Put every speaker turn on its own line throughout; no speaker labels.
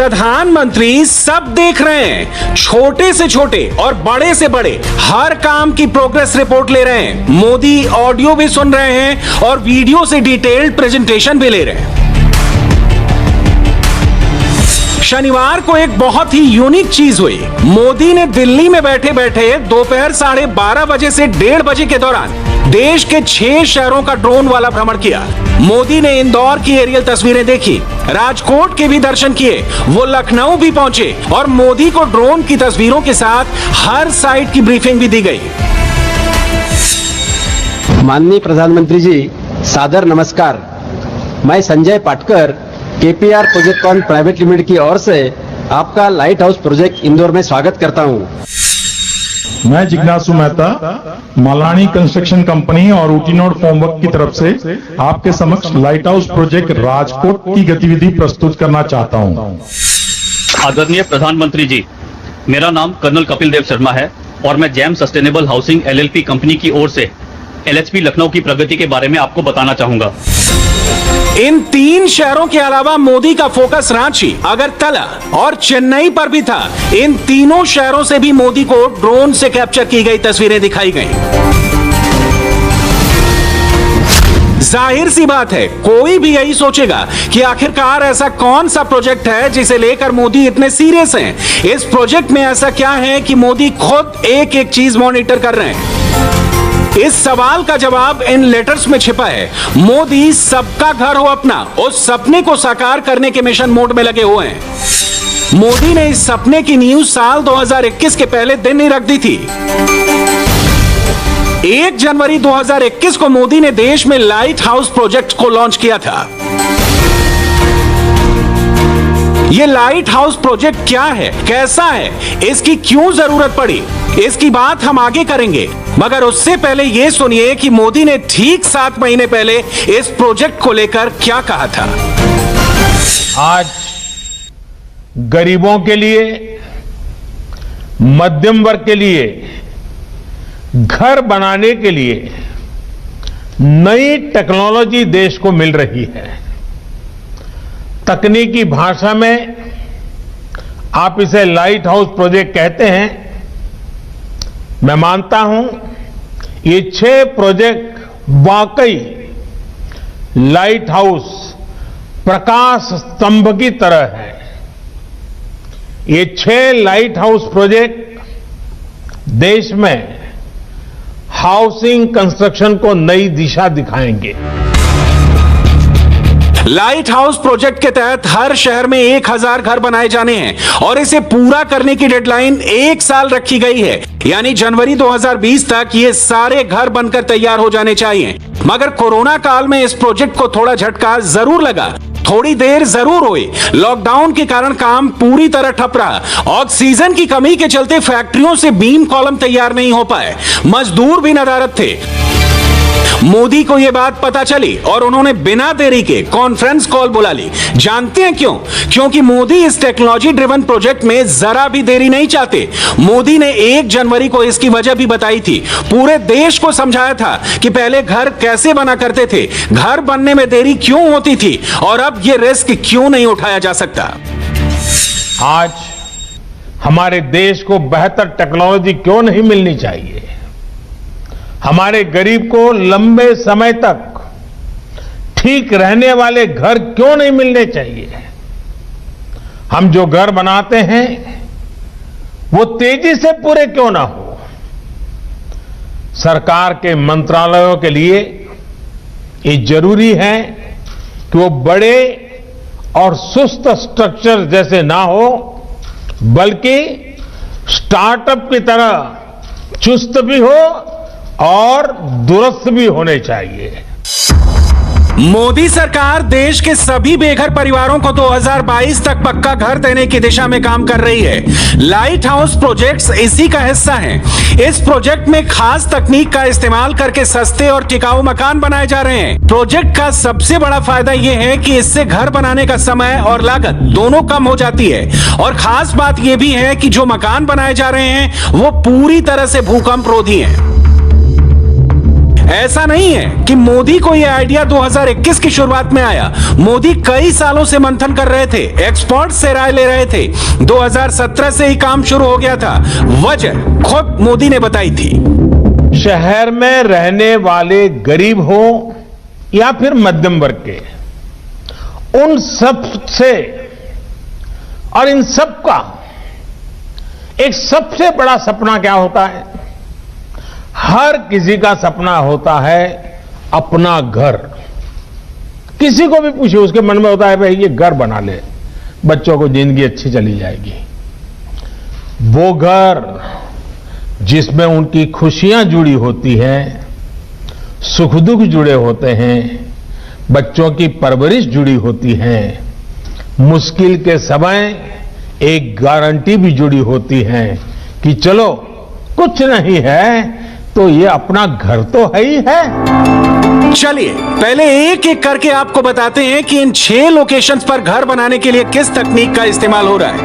प्रधानमंत्री सब देख रहे हैं, छोटे से छोटे और बड़े से बड़े हर काम की प्रोग्रेस रिपोर्ट ले रहे हैं। मोदी ऑडियो भी सुन रहे हैं और वीडियो से डिटेल्ड प्रेजेंटेशन भी ले रहे हैं। शनिवार को एक बहुत ही यूनिक चीज हुई। मोदी ने दिल्ली में बैठे बैठे दोपहर 12:30 बजे से 1:30 बजे के दौरान देश के 6 शहरों का ड्रोन वाला भ्रमण किया। मोदी ने इंदौर की एरियल तस्वीरें देखी, राजकोट के भी दर्शन किए, वो लखनऊ भी पहुंचे और मोदी को ड्रोन की तस्वीरों के साथ हर साइड की ब्रीफिंग भी दी गई।
माननीय प्रधानमंत्री जी, सादर नमस्कार। मैं Sanjay Patkar KPR Projectcon private limited की ओर से आपका लाइट हाउस प्रोजेक्ट इंदौर में स्वागत करता हूं।
मैं जिज्ञासु मेहता मलानी कंस्ट्रक्शन कंपनी और ऊटीनोड फॉर्मवर्क की तरफ से आपके समक्ष लाइट हाउस प्रोजेक्ट राजकोट की गतिविधि प्रस्तुत करना चाहता हूं।
आदरणीय प्रधानमंत्री जी, मेरा नाम कर्नल कपिल देव शर्मा है और मैं jam sustainable housing LLP company की ओर से एलएचपी लखनऊ की प्रगति के बारे में आपको बताना चाहूंगा।
इन 3 शहरों के अलावा मोदी का फोकस रांची, अगरतला और चेन्नई पर भी था। इन तीनों शहरों से भी मोदी को ड्रोन से कैप्चर की गई तस्वीरें दिखाई गईं। जाहिर सी बात है, कोई भी यही सोचेगा कि आखिरकार ऐसा कौन सा प्रोजेक्ट है जिसे लेकर मोदी इतने सीरियस हैं। इस प्रोजेक्ट में ऐसा क्या है कि मोदी खुद एक एक चीज मॉनिटर कर रहे हैं। इस सवाल का जवाब इन लेटर्स में छिपा है। मोदी सबका घर हो अपना, उस सपने को साकार करने के मिशन मोड में लगे हुए हैं। मोदी ने इस सपने की नींव साल 2021 के पहले दिन ही रख दी थी। 1 जनवरी 2021 को मोदी ने देश में लाइट हाउस प्रोजेक्ट को लॉन्च किया था। ये लाइट हाउस प्रोजेक्ट क्या है, कैसा है, इसकी क्यों जरूरत पड़ी, इसकी बात हम आगे करेंगे। मगर उससे पहले ये सुनिए कि मोदी ने ठीक 7 महीने पहले इस प्रोजेक्ट को लेकर क्या कहा था।
आज गरीबों के लिए, मध्यम वर्ग के लिए घर बनाने के लिए नई टेक्नोलॉजी देश को मिल रही है। तकनीकी भाषा में आप इसे लाइट हाउस प्रोजेक्ट कहते हैं। मैं मानता हूं ये 6 प्रोजेक्ट वाकई लाइट हाउस प्रकाश स्तंभ की तरह है। ये 6 लाइट हाउस प्रोजेक्ट देश में हाउसिंग कंस्ट्रक्शन को नई दिशा दिखाएंगे।
लाइट हाउस प्रोजेक्ट के तहत हर शहर में 1000 घर बनाए जाने हैं और इसे पूरा करने की डेडलाइन 1 साल रखी गई है, यानी जनवरी 2020 तक ये सारे घर बनकर तैयार हो जाने चाहिए। मगर कोरोना काल में इस प्रोजेक्ट को थोड़ा झटका जरूर लगा, थोड़ी देर जरूर हुई। लॉकडाउन के कारण काम पूरी तरह ठप रहा। ऑक्सीजन की कमी के चलते फैक्ट्रियों से बीम कॉलम तैयार नहीं हो पाए, मजदूर भी नदारद थे। मोदी को यह बात पता चली और उन्होंने बिना देरी के कॉन्फ्रेंस कॉल बुला ली। जानते हैं क्यों? क्योंकि मोदी इस टेक्नोलॉजी ड्रिवन प्रोजेक्ट में जरा भी देरी नहीं चाहते। मोदी ने 1 जनवरी को इसकी वजह भी बताई थी। पूरे देश को समझाया था कि पहले घर कैसे बना करते थे, घर बनने में देरी क्यों होती थी और अब यह रिस्क क्यों नहीं उठाया जा सकता।
आज हमारे देश को बेहतर टेक्नोलॉजी क्यों नहीं मिलनी चाहिए? हमारे गरीब को लंबे समय तक ठीक रहने वाले घर क्यों नहीं मिलने चाहिए? हम जो घर बनाते हैं वो तेजी से पूरे क्यों ना हो? सरकार के मंत्रालयों के लिए ये जरूरी है कि वो बड़े और सुस्त स्ट्रक्चर जैसे ना हो, बल्कि स्टार्टअप की तरह चुस्त भी हो और दुरुस्त भी होने चाहिए।
मोदी सरकार देश के सभी बेघर परिवारों को 2022 तक पक्का घर देने की दिशा में काम कर रही है। लाइट हाउस प्रोजेक्ट्स इसी का हिस्सा हैं। इस प्रोजेक्ट में खास तकनीक का इस्तेमाल करके सस्ते और टिकाऊ मकान बनाए जा रहे हैं। प्रोजेक्ट का सबसे बड़ा फायदा यह है कि इससे घर बनाने का समय और लागत दोनों कम हो जाती है और खास बात यह भी है कि जो मकान बनाए जा रहे हैं वो पूरी तरह से भूकंप रोधी हैं। ऐसा नहीं है कि मोदी को यह आइडिया 2021 की शुरुआत में आया। मोदी कई सालों से मंथन कर रहे थे, एक्सपर्ट से राय ले रहे थे। 2017 से ही काम शुरू हो गया था। वजह खुद मोदी ने बताई थी।
शहर में रहने वाले गरीब हो या फिर मध्यम वर्ग के, उन सब से और इन सब का एक सबसे बड़ा सपना क्या होता है? हर किसी का सपना होता है अपना घर। किसी को भी पूछिए, उसके मन में होता है भाई ये घर बना ले, बच्चों को जिंदगी अच्छी चली जाएगी। वो घर जिसमें उनकी खुशियां जुड़ी होती हैं, सुख दुख जुड़े होते हैं, बच्चों की परवरिश जुड़ी होती है, मुश्किल के समय एक गारंटी भी जुड़ी होती है कि चलो कुछ नहीं है तो ये अपना घर तो है ही है।
चलिए पहले एक एक करके आपको बताते हैं कि इन 6 लोकेशंस पर घर बनाने के लिए किस तकनीक का इस्तेमाल हो रहा है।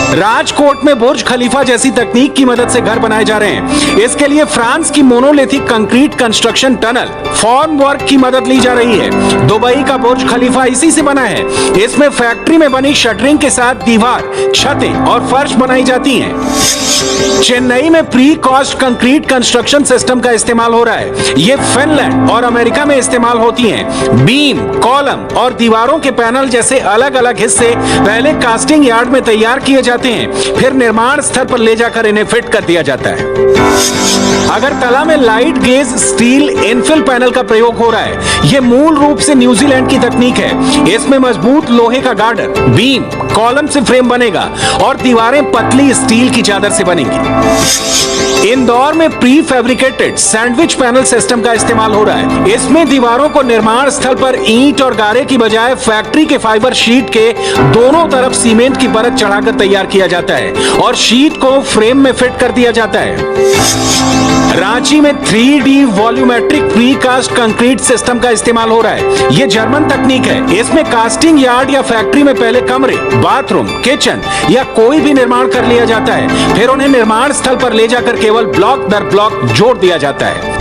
राजकोट में बुर्ज खलीफा जैसी तकनीक की मदद से घर बनाए जा रहे हैं। इसके लिए फ्रांस की monolithic concrete construction tunnel form work की मदद ली जा रही है। दुबई का बुर्ज खलीफा इसी से बना है। इसमें फैक्ट्री में बनी शटरिंग के साथ दीवार, छतें और फर्श बनाई जाती हैं। चेन्नई में pre cost concrete construction system का इस्तेमाल हो रहा है। ये फिनलैंड और अमेरिका में इस्तेमाल होती हैं। बीम, कॉलम और दीवारों के पैनल जैसे अलग अलग हिस्से पहले कास्टिंग यार्ड में तैयार किए जाते हैं, फिर निर्माण स्थल पर ले जाकर इन्हें फिट कर दिया जाता है। अगरतला में light gauge steel infill panel का प्रयोग हो रहा है। यह मूल रूप से न्यूजीलैंड की तकनीक है। इसमें मजबूत लोहे का गार्डर, बीम, कॉलम से फ्रेम बनेगा और दीवारें पतली स्टील की चादर से बनेंगी। इंदौर में pre fabricated sandwich panel system का इस्तेमाल हो रहा है। इसमें दीवारों को निर्माण स्थल पर ईंट और गारे की बजाय फैक्ट्री के फाइबर शीट के दोनों तरफ सीमेंट की परत चढ़ाकर तैयार किया जाता है और शीट को फ्रेम में फिट कर दिया जाता है। रांची में 3D volumetric precast concrete system का इस्तेमाल हो रहा है। यह जर्मन तकनीक है। इसमें कास्टिंग यार्ड या फैक्ट्री में पहले कमरे, बाथरूम, किचन या कोई भी निर्माण कर लिया जाता है, फिर उन्हें निर्माण स्थल पर ले जाकर केवल ब्लॉक दर ब्लॉक जोड़ दिया जाता है।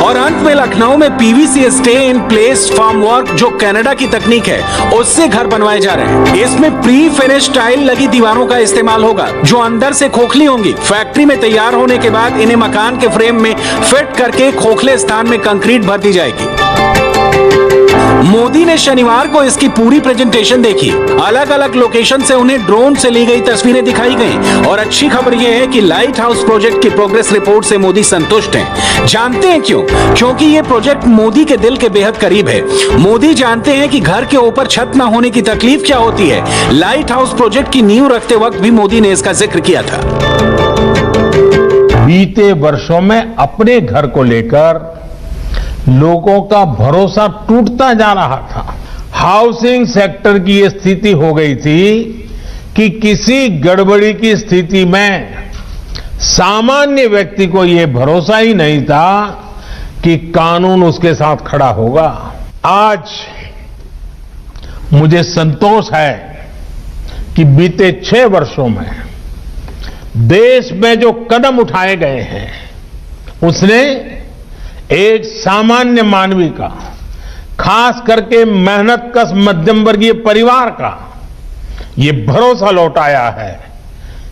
और अंत में लखनऊ में PVC stay in place form work, जो कनाडा की तकनीक है, उससे घर बनवाए जा रहे हैं। इसमें प्री फिनिश टाइल लगी दीवारों का इस्तेमाल होगा जो अंदर से खोखली होंगी। फैक्ट्री में तैयार होने के बाद इन्हें मकान के फ्रेम में फिट करके खोखले स्थान में कंक्रीट भर दी जाएगी। मोदी ने शनिवार को इसकी पूरी प्रेजेंटेशन देखी। अलग अलग लोकेशन से उन्हें ड्रोन से ली गई तस्वीरें दिखाई गईं। और अच्छी खबर यह है कि लाइट हाउस प्रोजेक्ट की प्रोग्रेस रिपोर्ट से मोदी संतुष्ट हैं। जानते हैं क्यों? क्योंकि यह प्रोजेक्ट मोदी के दिल के बेहद करीब है। मोदी जानते हैं कि घर के ऊपर छत न होने की तकलीफ क्या होती है। लाइट हाउस प्रोजेक्ट की नींव रखते वक्त भी मोदी ने इसका जिक्र किया था।
बीते वर्षों में अपने घर को लेकर लोगों का भरोसा टूटता जा रहा था। हाउसिंग सेक्टर की ये स्थिति हो गई थी कि किसी गड़बड़ी की स्थिति में सामान्य व्यक्ति को ये भरोसा ही नहीं था कि कानून उसके साथ खड़ा होगा। आज मुझे संतोष है कि बीते 6 वर्षों में देश में जो कदम उठाए गए हैं उसने एक सामान्य मानवी का, खास करके मेहनतकश मध्यम वर्गीय परिवार का ये भरोसा लौटाया है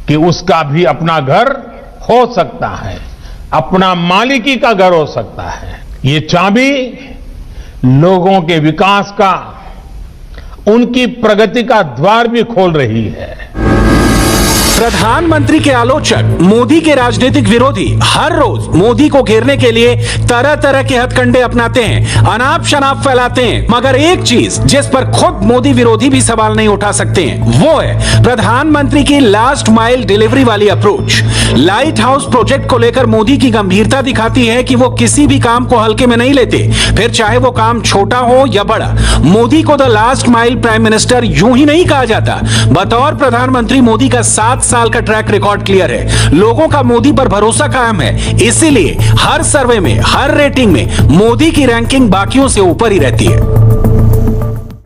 कि उसका भी अपना घर हो सकता है, अपना मालिकी का घर हो सकता है। ये चाबी लोगों के विकास का, उनकी प्रगति का द्वार भी खोल रही है।
प्रधानमंत्री के आलोचक, मोदी के राजनीतिक विरोधी हर रोज मोदी को घेरने के लिए तरह तरह के हथकंडे अपनाते हैं, अनाप शनाप फैलाते हैं, मगर एक चीज जिस पर खुद मोदी विरोधी भी सवाल नहीं उठा सकते हैं वो है प्रधानमंत्री की लास्ट माइल डिलीवरी वाली अप्रोच। लाइट हाउस प्रोजेक्ट को लेकर मोदी की गंभीरता दिखाती है कि वो किसी भी काम को हल्के में नहीं लेते, फिर चाहे वो काम छोटा हो या बड़ा। मोदी को the last mile prime minister यूं ही नहीं कहा जाता। बतौर प्रधानमंत्री मोदी का 7 साल का ट्रैक रिकॉर्ड क्लियर है। लोगों का मोदी पर भरोसा कायम है, इसीलिए हर सर्वे में, हर रेटिंग में मोदी की रैंकिंग बाकियों से ऊपर ही रहती है।